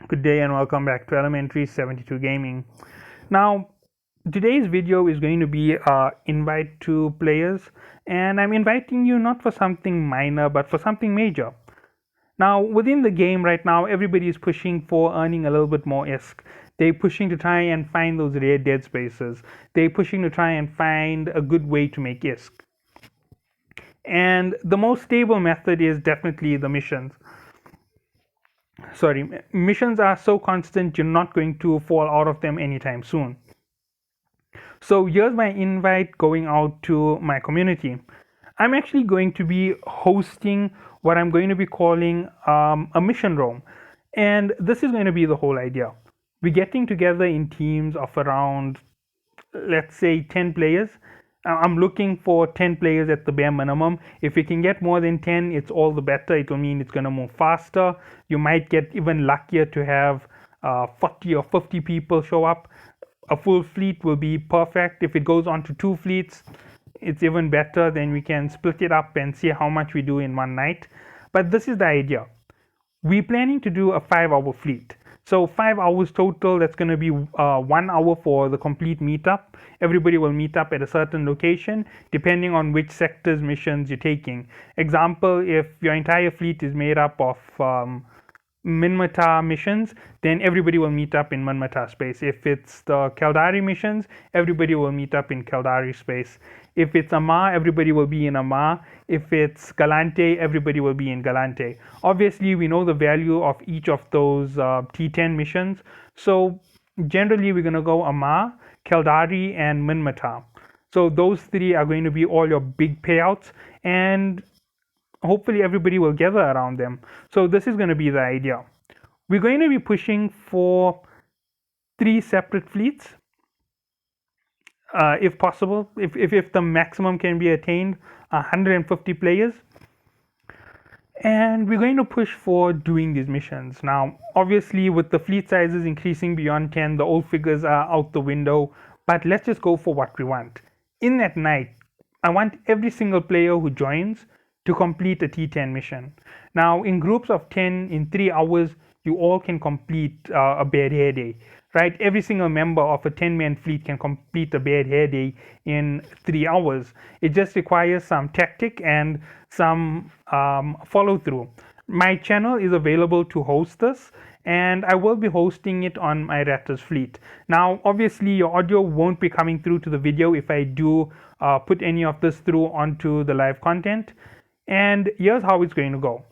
Good day and welcome back to Elementary 72 Gaming. Now, today's video is going to be invite to players, and I'm inviting you not for something minor but for something major. Now, within the game right now, everybody is pushing for earning a little bit more ISK. They're pushing to try and find those rare dead spaces. They're pushing to try and find a good way to make ISK. And the most stable method is definitely the missions. Missions are so constant, you're not going to fall out of them anytime soon. So here's my invite going out to my community. I'm actually going to be hosting what I'm going to be calling a mission room. And this is going to be the whole idea. We're getting together in teams of around, let's say, 10 players. I'm looking for 10 players at the bare minimum. If we can get more than 10, it's all the better. It will mean it's going to move faster. You might get even luckier to have 40 or 50 people show up. A full fleet will be perfect. If it goes on to 2 fleets, it's even better. Then we can split it up and see how much we do in one night. But this is the idea. We're planning to do a 5-hour fleet. So 5 hours total. That's going to be 1 hour for the complete meetup. Everybody will meet up at a certain location depending on which sector's missions you're taking. Example, if your entire fleet is made up of Minmatar missions, then everybody will meet up in Minmatar space. If it's the Caldari missions, everybody will meet up in Caldari space. If it's Amar, everybody will be in Amar. If it's Galante, everybody will be in Galante. Obviously, we know the value of each of those T10 missions. So generally, we're going to go Amar, Caldari, and Minmatar. So those 3 are going to be all your big payouts, and hopefully everybody will gather around them. So this is going to be the idea. We're going to be pushing for 3 separate fleets, if possible. If the maximum can be attained, 150 players. And we're going to push for doing these missions. Now, obviously, with the fleet sizes increasing beyond 10, the old figures are out the window. But let's just go for what we want. In that night, I want every single player who joins to complete a T10 mission. Now, in groups of 10 in 3 hours, you all can complete a Bad Hair Day, right? Every single member of a 10-man fleet can complete a Bad Hair Day in 3 hours. It just requires some tactic and some follow through. My channel is available to host this, and I will be hosting it on my Raptors fleet. Now, obviously, your audio won't be coming through to the video if I do put any of this through onto the live content. And here's how it's going to go.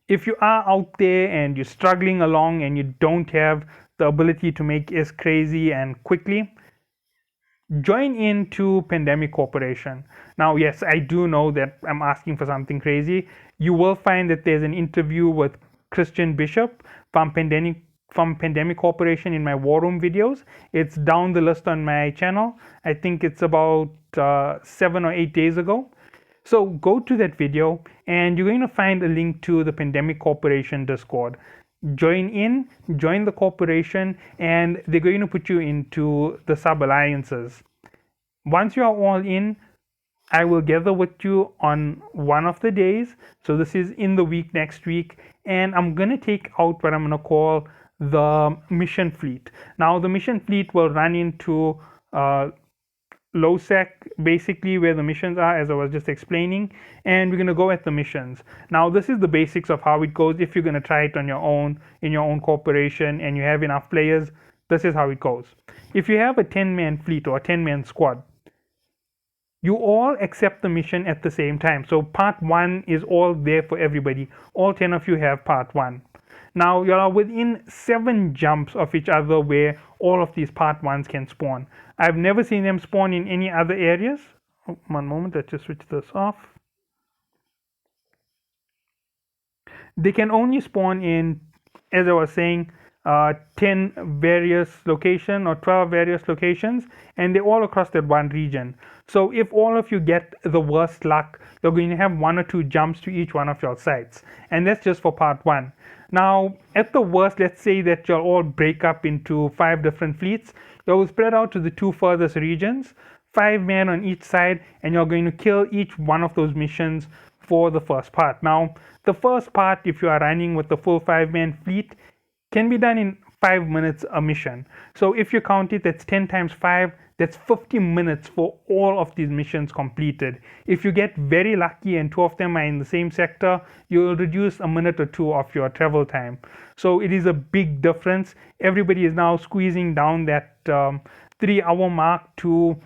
If you are out there and you're struggling along and you don't have the ability to make ISK crazy and quickly, join into Pandemic Corporation. Now, yes, I do know that I'm asking for something crazy. You will find that there's an interview with Christian Bishop from Pandemic Corporation in my War Room videos. It's down the list on my channel. I think it's about 7 or 8 days ago. So go to that video and you're going to find a link to the Pandemic Corporation Discord. Join the corporation, and they're going to put you into the sub alliances. Once you are all in, I will gather with you on one of the days. So this is in the week next week, and I'm going to take out what I'm going to call the mission fleet. Now the mission fleet will run into LOSEC, basically where the missions are, as I was just explaining, and we're going to go at the missions. Now this is the basics of how it goes. If you're going to try it on your own in your own corporation and you have enough players, this is how it goes. If you have a 10-man fleet or a 10-man squad, you all accept the mission at the same time. So part 1 is all there for everybody. All 10 of you have part 1. Now you are within 7 jumps of each other where all of these part 1s can spawn. I've never seen them spawn in any other areas. Oh, one moment, let's just switch this off. They can only spawn in, as I was saying, 10 various locations or 12 various locations, and they're all across that one region. So if all of you get the worst luck, you're going to have 1 or 2 jumps to each one of your sites, and that's just for part 1. Now, at the worst, let's say that you'll all break up into 5 different fleets. You'll spread out to the 2 furthest regions, 5 men on each side, and you're going to kill each one of those missions for the first part. Now, the first part, if you are running with the full 5-man fleet, can be done in 5 minutes a mission. So if you count it, that's 10 times 5, that's 50 minutes for all of these missions completed. If you get very lucky and two of them are in the same sector, you'll reduce a minute or two of your travel time. So it is a big difference. Everybody is now squeezing down that 3 hour mark to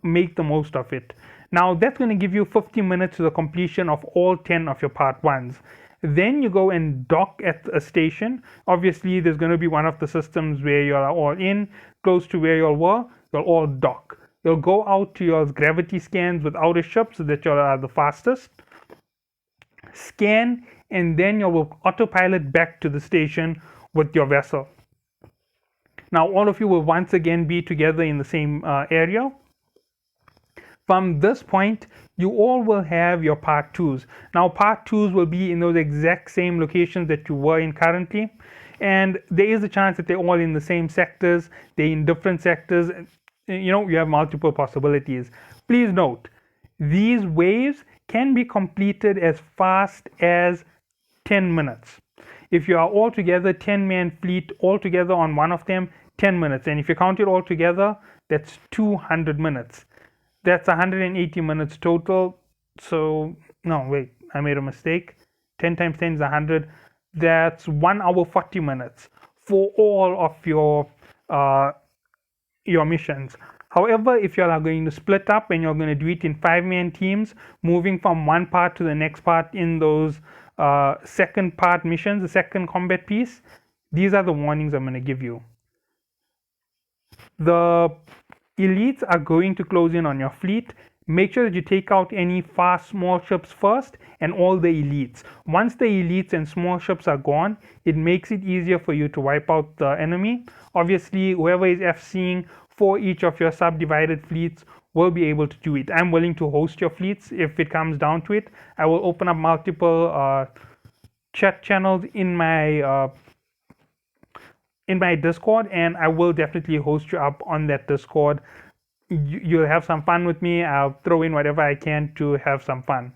make the most of it. Now that's going to give you 50 minutes to the completion of all 10 of your part ones. Then you go and dock at a station. Obviously there's going to be one of the systems where you're all in close to where you all were. You'll all dock. You'll go out to your gravity scans with outer ship so that you are the fastest. Scan, and then you will autopilot back to the station with your vessel. Now all of you will once again be together in the same area. From this point, you all will have your part 2s. Now part 2s will be in those exact same locations that you were in currently, and there is a chance that they're all in the same sectors, they're in different sectors. You have multiple possibilities. Please note, these waves can be completed as fast as 10 minutes. If you are all together, 10-man fleet all together on one of them, 10 minutes. And if you count it all together, that's 200 minutes. That's 180 minutes total. So, no, wait, I made a mistake. 10 times 10 is 100. That's 1 hour 40 minutes for all of your missions. However, if you are going to split up and you're going to do it in 5-man teams, moving from one part to the next part in those second part missions, the second combat piece, these are the warnings I'm going to give you. The elites are going to close in on your fleet. Make sure that you take out any fast small ships first and all the elites. Once the elites and small ships are gone, it makes it easier for you to wipe out the enemy. Obviously, whoever is FCing for each of your subdivided fleets will be able to do it. I'm willing to host your fleets if it comes down to it. I will open up multiple chat channels in my Discord, and I will definitely host you up on that Discord. You'll have some fun with me. I'll throw in whatever I can to have some fun.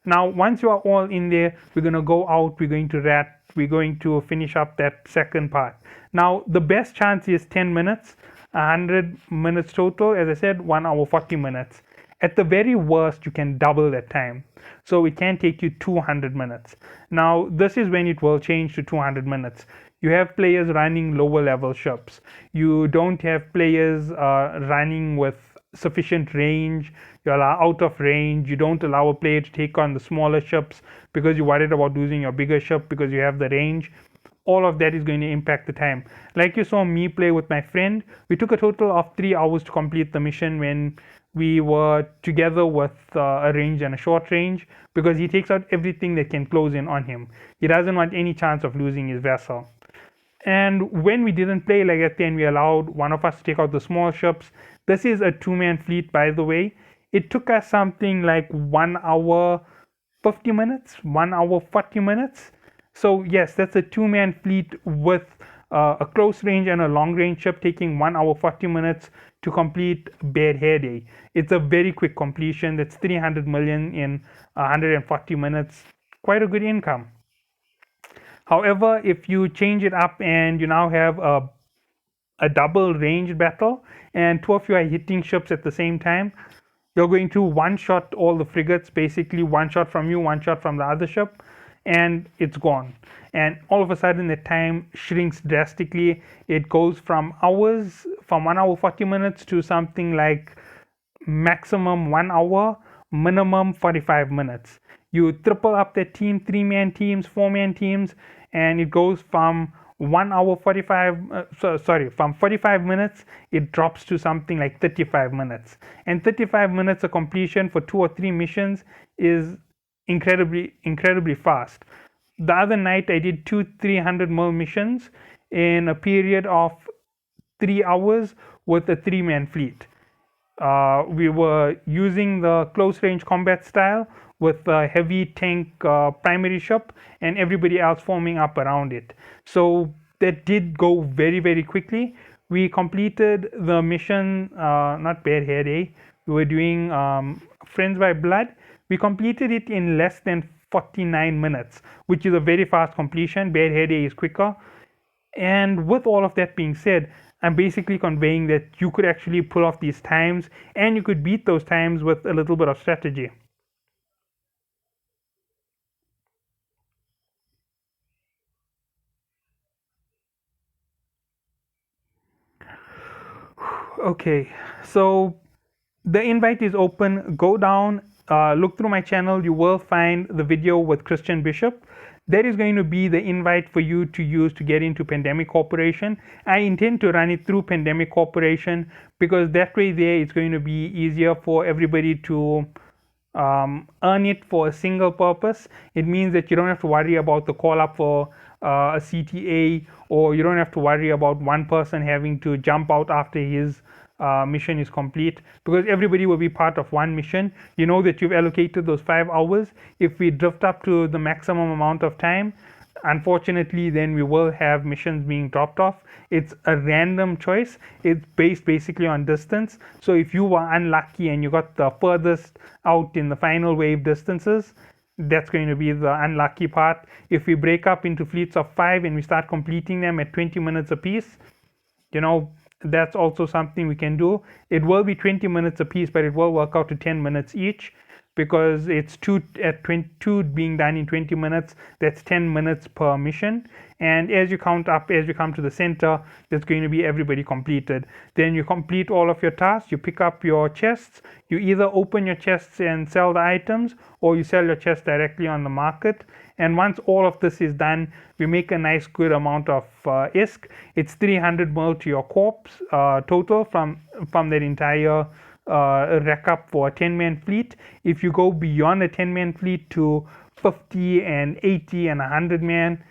Now, once you are all in there, we're going to go out, we're going to rat, we're going to finish up that second part. Now, the best chance is 10 minutes, 100 minutes total. As I said, 1 hour 40 minutes. At the very worst, you can double that time. So it can take you 200 minutes. Now, this is when it will change to 200 minutes. You have players running lower level ships. You don't have players running with sufficient range. You're out of range. You don't allow a player to take on the smaller ships because you're worried about losing your bigger ship because you have the range. All of that is going to impact the time. Like you saw me play with my friend, we took a total of 3 hours to complete the mission when we were together with a range and a short range, because he takes out everything that can close in on him. He doesn't want any chance of losing his vessel. And when we didn't play like that, then we allowed one of us to take out the small ships. This is a 2-man fleet, by the way. It took us something like 1 hour 50 minutes, 1 hour 40 minutes. So yes, that's a 2-man fleet with a close range and a long range ship taking 1 hour 40 minutes to complete Bad Hair Day. It's a very quick completion. That's 300 million in 140 minutes. Quite a good income. However, if you change it up and you now have a double range battle and two of you are hitting ships at the same time, you're going to one-shot all the frigates, basically one shot from you, one shot from the other ship, and it's gone. And all of a sudden the time shrinks drastically. It goes from 1 hour 40 minutes to something like maximum 1 hour, minimum 45 minutes. You triple up the team, 3-man teams, 4-man teams, and it goes from 1 hour 45 minutes, it drops to something like 35 minutes. And 35 minutes of completion for 2 or 3 missions is incredibly fast. The other night I did 2 300 mil missions in a period of 3 hours with a 3-man fleet. We were using the close range combat style with a heavy tank primary ship and everybody else forming up around it. So that did go very quickly. We completed the mission, not Bad Hair Day, we were doing Friends by Blood. We completed it in less than 49 minutes, which is a very fast completion. Bad Hair Day is quicker. And with all of that being said, I'm basically conveying that you could actually pull off these times and you could beat those times with a little bit of strategy. Okay, so the invite is open. Go down, look through my channel. You will find the video with Christian Bishop. That is going to be the invite for you to use to get into Pandemic Corporation. I intend to run it through Pandemic Corporation because that way there it's going to be easier for everybody to earn it for a single purpose. It means that you don't have to worry about the call up for a CTA, or you don't have to worry about one person having to jump out after his mission is complete, because everybody will be part of one mission. You know that you've allocated those 5 hours. If we drift up to the maximum amount of time, unfortunately then we will have missions being dropped off. It's a random choice. It's based basically on distance. So if you were unlucky and you got the furthest out in the final wave distances, that's going to be the unlucky part. If we break up into fleets of 5 and we start completing them at 20 minutes apiece, you know, that's also something we can do. It will be 20 minutes apiece, but it will work out to 10 minutes each, because it's two being done in 20 minutes. That's 10 minutes per mission. And as you count up, as you come to the center, there's going to be everybody completed. Then you complete all of your tasks. You pick up your chests. You either open your chests and sell the items, or you sell your chests directly on the market. And once all of this is done, we make a nice good amount of ISK. It's 300 mil to your corpse total from that entire rack up for a 10-man fleet. If you go beyond a 10-man fleet to 50 and 80 and 100-man,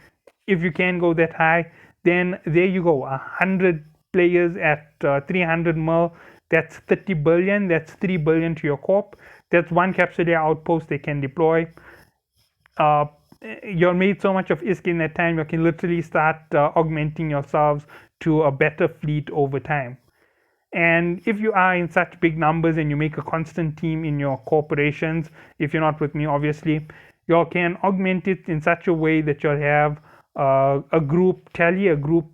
if you can go that high, then there you go, 100 players at 300 mil. That's 30 billion. That's 3 billion to your corp. That's one Capsuleer outpost they can deploy. You're made so much of ISK in that time, you can literally start augmenting yourselves to a better fleet over time. And if you are in such big numbers and you make a constant team in your corporations, if you're not with me, obviously, you can augment it in such a way that you'll have a group tally, a group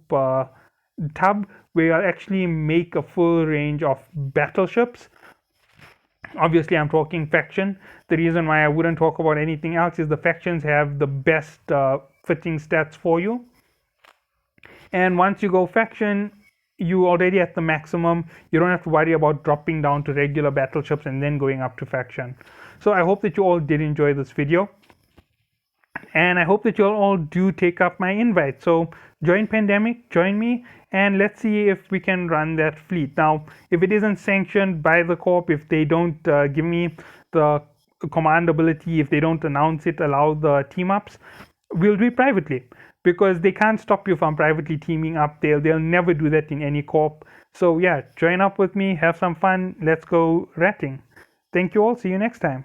tab, where you'll actually make a full range of battleships. Obviously, I'm talking faction. The reason why I wouldn't talk about anything else is the factions have the best fitting stats for you. And once you go faction, you already at the maximum. You don't have to worry about dropping down to regular battleships and then going up to faction. So I hope that you all did enjoy this video, and I hope that you all do take up my invite. So join Pandemic, join me, and let's see if we can run that fleet. Now, if it isn't sanctioned by the corp, if they don't give me the command ability, if they don't announce it, allow the team ups, we'll do it privately, because they can't stop you from privately teaming up. They'll never do that in any corp. So yeah, join up with me, have some fun, let's go ratting. Thank you all, see you next time.